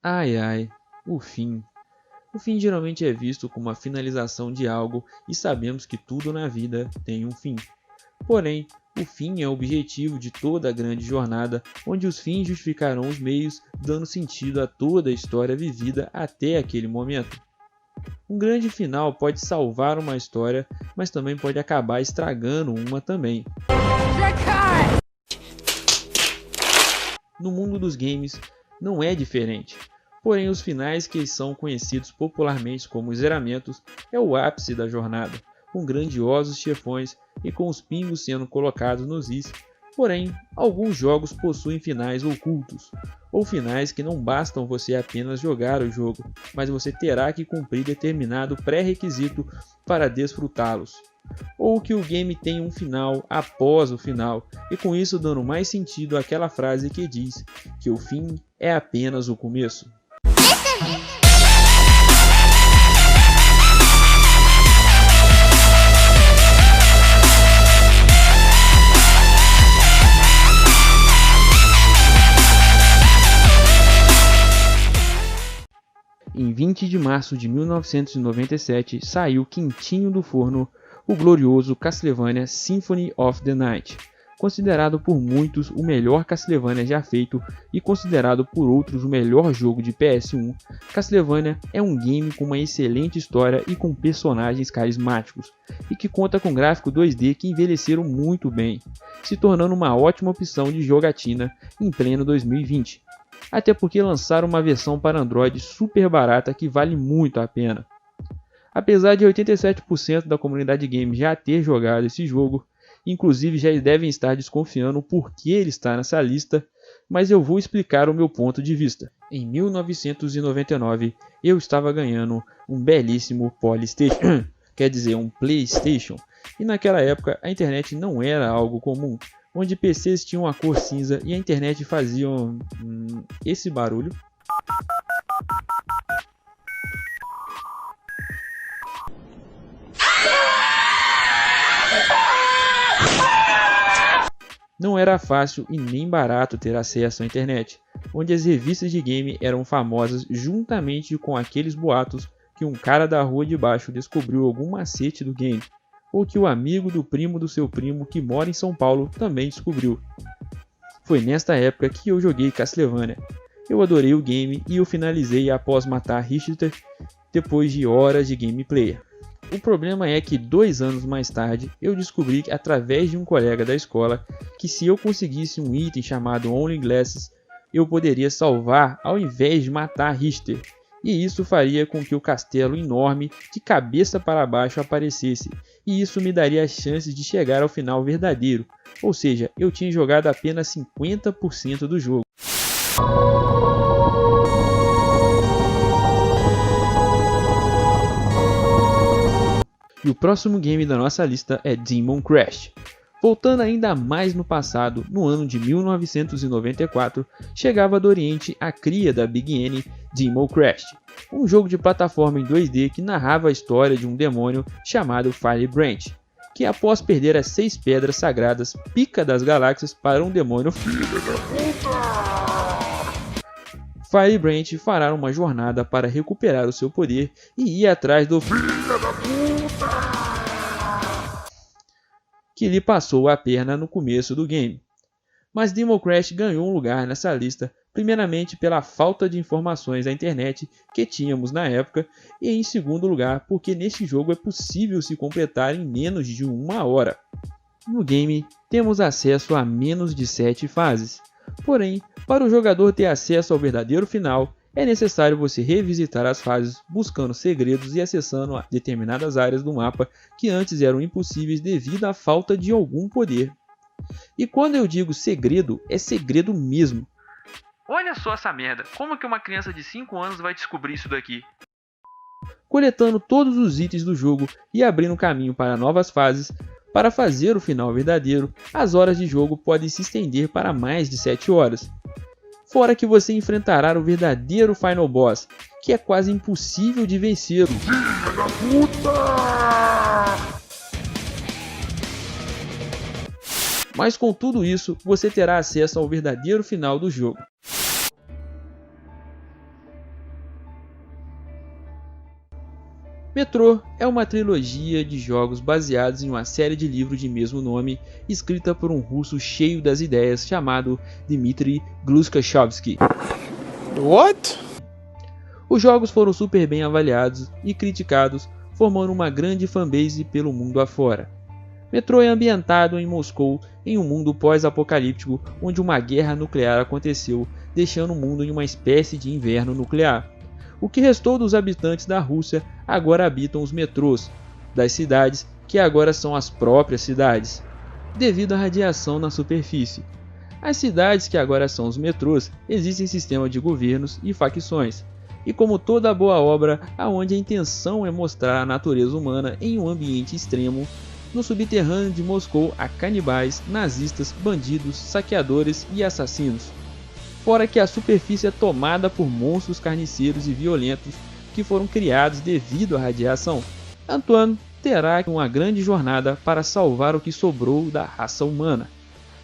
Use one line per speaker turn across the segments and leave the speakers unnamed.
Ai ai, o fim. O fim geralmente é visto como a finalização de algo e sabemos que tudo na vida tem um fim. Porém, o fim é o objetivo de toda a grande jornada, onde os fins justificarão os meios, dando sentido a toda a história vivida até aquele momento. Um grande final pode salvar uma história, mas também pode acabar estragando uma também. No mundo dos games não é diferente. Porém, os finais, que são conhecidos popularmente como zeramentos, é o ápice da jornada, com grandiosos chefões e com os pingos sendo colocados nos is. Porém, alguns jogos possuem finais ocultos, ou finais que não bastam você apenas jogar o jogo, mas você terá que cumprir determinado pré-requisito para desfrutá-los. Ou que o game tem um final após o final, e com isso dando mais sentido àquela frase que diz que o fim é apenas o começo. Em 20 de março de 1997 saiu quentinho do forno o glorioso Castlevania Symphony of the Night, considerado por muitos o melhor Castlevania já feito e considerado por outros o melhor jogo de PS1. Castlevania é um game com uma excelente história e com personagens carismáticos, e que conta com gráfico 2D que envelheceram muito bem, se tornando uma ótima opção de jogatina em pleno 2020. Até porque lançaram uma versão para Android super barata que vale muito a pena. Apesar de 87% da comunidade game já ter jogado esse jogo, inclusive já devem estar desconfiando por que ele está nessa lista, mas eu vou explicar o meu ponto de vista. Em 1999 eu estava ganhando um belíssimo Polystation, quer dizer um PlayStation, e naquela época a internet não era algo comum, onde PCs tinham a cor cinza e a internet fazia esse barulho. Não era fácil e nem barato ter acesso à internet, onde as revistas de game eram famosas juntamente com aqueles boatos que um cara da rua de baixo descobriu algum macete do game, ou que o amigo do primo do seu primo que mora em São Paulo também descobriu. Foi nesta época que eu joguei Castlevania. Eu adorei o game e o finalizei após matar Richter depois de horas de gameplay. O problema é que 2 anos mais tarde eu descobri através de um colega da escola que se eu conseguisse um item chamado Only Glasses eu poderia salvar ao invés de matar Richter. E isso faria com que o castelo enorme de cabeça para baixo aparecesse, e isso me daria as chances de chegar ao final verdadeiro, ou seja, eu tinha jogado apenas 50% do jogo. E o próximo game da nossa lista é Demon Crash. Voltando ainda mais no passado, no ano de 1994, chegava do Oriente a cria da Big N, Demon Crash, um jogo de plataforma em 2D que narrava a história de um demônio chamado Firebranch, que após perder as 6 pedras sagradas Pica das Galáxias para um demônio Firebranch fará uma jornada para recuperar o seu poder e ir atrás do que lhe passou a perna no começo do game. Mas Demon Crash ganhou um lugar nessa lista, primeiramente pela falta de informações da internet que tínhamos na época, e em segundo lugar porque neste jogo é possível se completar em menos de 1 hora. No game temos acesso a menos de 7 fases, porém, para o jogador ter acesso ao verdadeiro final, é necessário você revisitar as fases buscando segredos e acessando determinadas áreas do mapa que antes eram impossíveis devido à falta de algum poder. E quando eu digo segredo, é segredo mesmo. Olha só essa merda, como que uma criança de 5 anos vai descobrir isso daqui? Coletando todos os itens do jogo e abrindo caminho para novas fases, para fazer o final verdadeiro, as horas de jogo podem se estender para mais de 7 horas. Fora que você enfrentará o verdadeiro Final Boss, que é quase impossível de vencê-lo. Filha da puta! Mas com tudo isso, você terá acesso ao verdadeiro final do jogo. Metro é uma trilogia de jogos baseados em uma série de livros de mesmo nome, escrita por um russo cheio das ideias chamado Dmitry Gluskashovsky.
What?
Os jogos foram super bem avaliados e criticados, formando uma grande fanbase pelo mundo afora. Metro é ambientado em Moscou, em um mundo pós-apocalíptico onde uma guerra nuclear aconteceu, deixando o mundo em uma espécie de inverno nuclear. O que restou dos habitantes da Rússia agora habitam os metrôs das cidades, que agora são as próprias cidades, devido à radiação na superfície. As cidades que agora são os metrôs existem sistemas de governos e facções, e como toda boa obra aonde a intenção é mostrar a natureza humana em um ambiente extremo, no subterrâneo de Moscou há canibais, nazistas, bandidos, saqueadores e assassinos. Fora que a superfície é tomada por monstros carniceiros e violentos que foram criados devido à radiação. Antoine terá uma grande jornada para salvar o que sobrou da raça humana.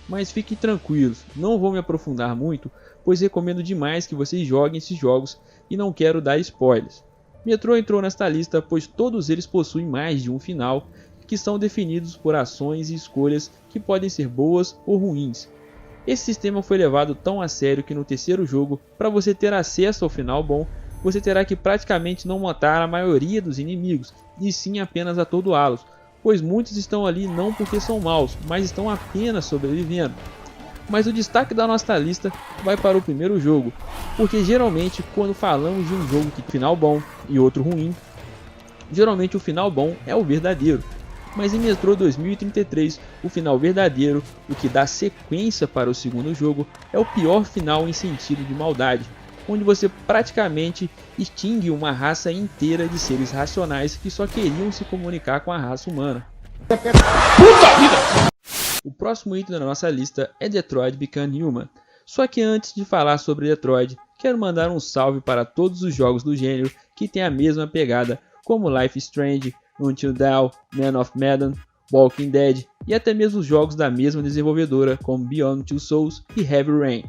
Mas fiquem tranquilos, não vou me aprofundar muito, pois recomendo demais que vocês joguem esses jogos e não quero dar spoilers. Metro entrou nesta lista pois todos eles possuem mais de um final, que são definidos por ações e escolhas que podem ser boas ou ruins. Esse sistema foi levado tão a sério que no terceiro jogo, para você ter acesso ao final bom, você terá que praticamente não matar a maioria dos inimigos, e sim apenas atordoá-los, pois muitos estão ali não porque são maus, mas estão apenas sobrevivendo. Mas o destaque da nossa lista vai para o primeiro jogo, porque geralmente quando falamos de um jogo que tem final bom e outro ruim, geralmente o final bom é o verdadeiro. Mas em Metro 2033, o final verdadeiro, o que dá sequência para o segundo jogo, é o pior final em sentido de maldade, onde você praticamente extingue uma raça inteira de seres racionais que só queriam se comunicar com a raça humana. O próximo item da nossa lista é Detroit Become Human. Só que antes de falar sobre Detroit, quero mandar um salve para todos os jogos do gênero que têm a mesma pegada, como Life is Strange, Until Dawn, Man of Medan, Walking Dead e até mesmo os jogos da mesma desenvolvedora como Beyond Two Souls e Heavy Rain.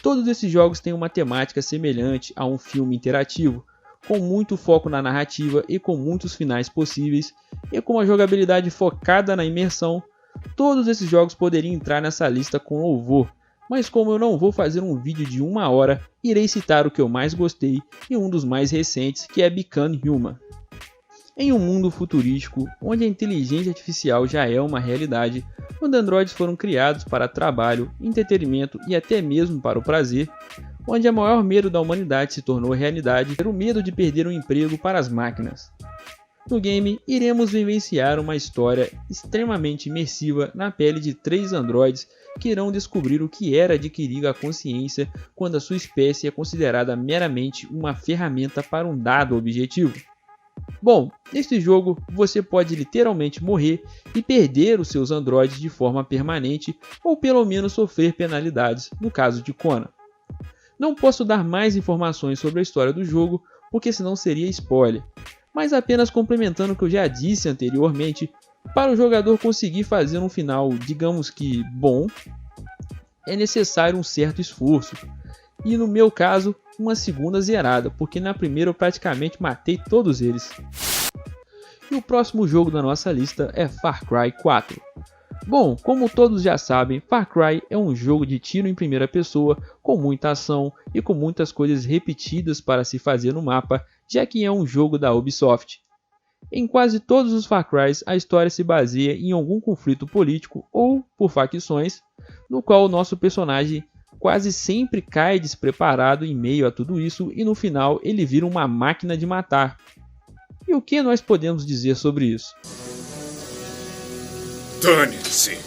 Todos esses jogos têm uma temática semelhante a um filme interativo, com muito foco na narrativa e com muitos finais possíveis, e com uma jogabilidade focada na imersão. Todos esses jogos poderiam entrar nessa lista com louvor, mas como eu não vou fazer um vídeo de 1 hora, irei citar o que eu mais gostei e um dos mais recentes, que é Become Human. Em um mundo futurístico, onde a inteligência artificial já é uma realidade, onde androides foram criados para trabalho, entretenimento e até mesmo para o prazer, onde o maior medo da humanidade se tornou realidade, era o medo de perder um emprego para as máquinas. No game, iremos vivenciar uma história extremamente imersiva na pele de 3 androides que irão descobrir o que era adquirir a consciência quando a sua espécie é considerada meramente uma ferramenta para um dado objetivo. Bom, neste jogo você pode literalmente morrer e perder os seus androides de forma permanente ou pelo menos sofrer penalidades no caso de Conan. Não posso dar mais informações sobre a história do jogo porque senão seria spoiler, mas apenas complementando o que eu já disse anteriormente, para o jogador conseguir fazer um final, digamos que bom, é necessário um certo esforço. E no meu caso, uma segunda zerada, porque na primeira eu praticamente matei todos eles. E o próximo jogo da nossa lista é Far Cry 4. Bom, como todos já sabem, Far Cry é um jogo de tiro em primeira pessoa, com muita ação e com muitas coisas repetidas para se fazer no mapa, já que é um jogo da Ubisoft. Em quase todos os Far Crys, a história se baseia em algum conflito político ou por facções, no qual o nosso personagem quase sempre cai despreparado em meio a tudo isso e no final ele vira uma máquina de matar. E o que nós podemos dizer sobre isso?
Dane-se!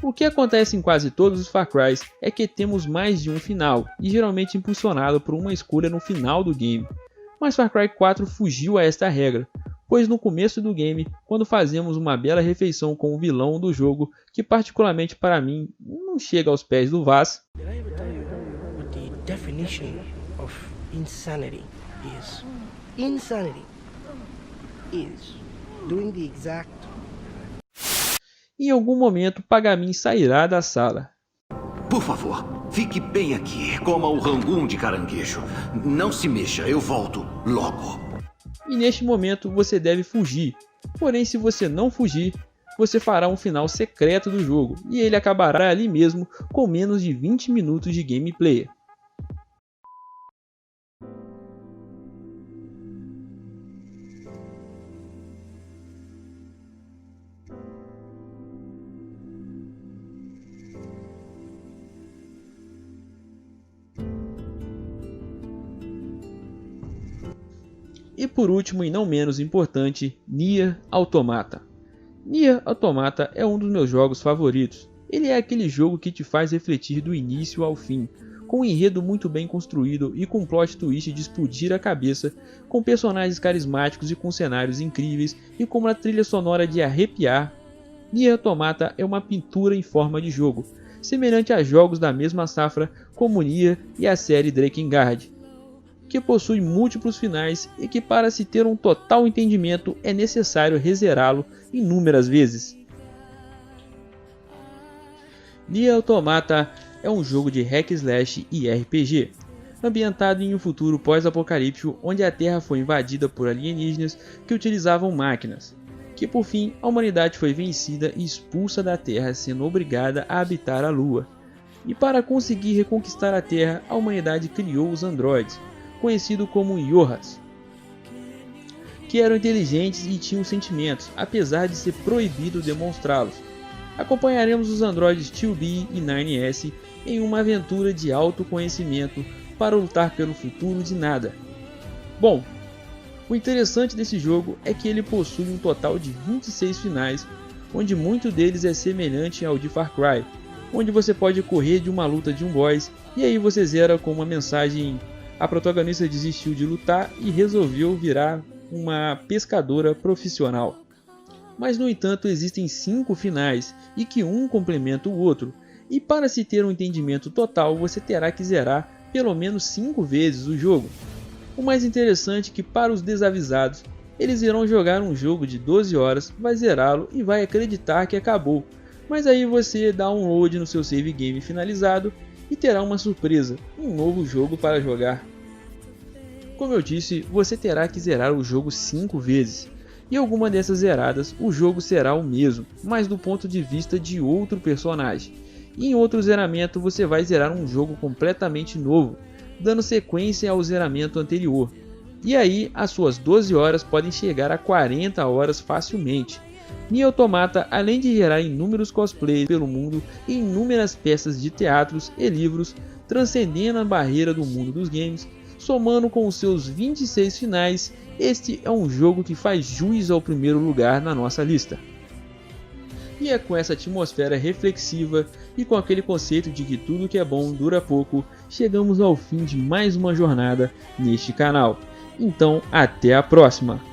O que acontece em quase todos os Far Crys é que temos mais de um final, e geralmente impulsionado por uma escolha no final do game. Mas Far Cry 4 fugiu a esta regra, pois no começo do game, quando fazemos uma bela refeição com o vilão do jogo, que particularmente para mim não chega aos pés do Vaz, em algum momento Pagamin sairá da sala.
Por favor, fique bem aqui, coma o rangoon de caranguejo. Não se mexa, eu volto logo.
e neste momento você deve fugir. Porém, se você não fugir, você fará um final secreto do jogo e ele acabará ali mesmo com menos de 20 minutos de gameplay. E por último e não menos importante, Nier Automata. Nier Automata é um dos meus jogos favoritos. Ele é aquele jogo que te faz refletir do início ao fim, com um enredo muito bem construído e com um plot twist de explodir a cabeça, com personagens carismáticos e com cenários incríveis e com uma trilha sonora de arrepiar. Nier Automata é uma pintura em forma de jogo, semelhante a jogos da mesma safra como Nier e a série Drakengard, que possui múltiplos finais e que, para se ter um total entendimento, é necessário rezerá-lo inúmeras vezes. Nier Automata é um jogo de hack slash e RPG, ambientado em um futuro pós-apocalíptico onde a Terra foi invadida por alienígenas que utilizavam máquinas, que por fim a humanidade foi vencida e expulsa da Terra, sendo obrigada a habitar a Lua. E para conseguir reconquistar a Terra, a humanidade criou os androides, conhecido como Yohas, que eram inteligentes e tinham sentimentos, apesar de ser proibido demonstrá-los. Acompanharemos os androides 2B e 9S em uma aventura de autoconhecimento para lutar pelo futuro de nada. Bom, o interessante desse jogo é que ele possui um total de 26 finais, onde muito deles é semelhante ao de Far Cry, onde você pode correr de uma luta de um boss e aí você zera com uma mensagem: a protagonista desistiu de lutar e resolveu virar uma pescadora profissional. Mas no entanto existem 5 finais e que um complementa o outro, e para se ter um entendimento total você terá que zerar pelo menos 5 vezes o jogo. O mais interessante é que, para os desavisados, eles irão jogar um jogo de 12 horas, vai zerá-lo e vai acreditar que acabou, mas aí você dá um load no seu save game finalizado e terá uma surpresa, um novo jogo para jogar. Como eu disse, você terá que zerar o jogo 5 vezes, e alguma dessas zeradas o jogo será o mesmo, mas do ponto de vista de outro personagem. E em outro zeramento você vai zerar um jogo completamente novo, dando sequência ao zeramento anterior. E aí as suas 12 horas podem chegar a 40 horas facilmente. Nier Automata, além de gerar inúmeros cosplays pelo mundo e inúmeras peças de teatros e livros, transcendendo a barreira do mundo dos games, somando com os seus 26 finais, este é um jogo que faz jus ao primeiro lugar na nossa lista. E é com essa atmosfera reflexiva e com aquele conceito de que tudo que é bom dura pouco, chegamos ao fim de mais uma jornada neste canal. Então, até a próxima!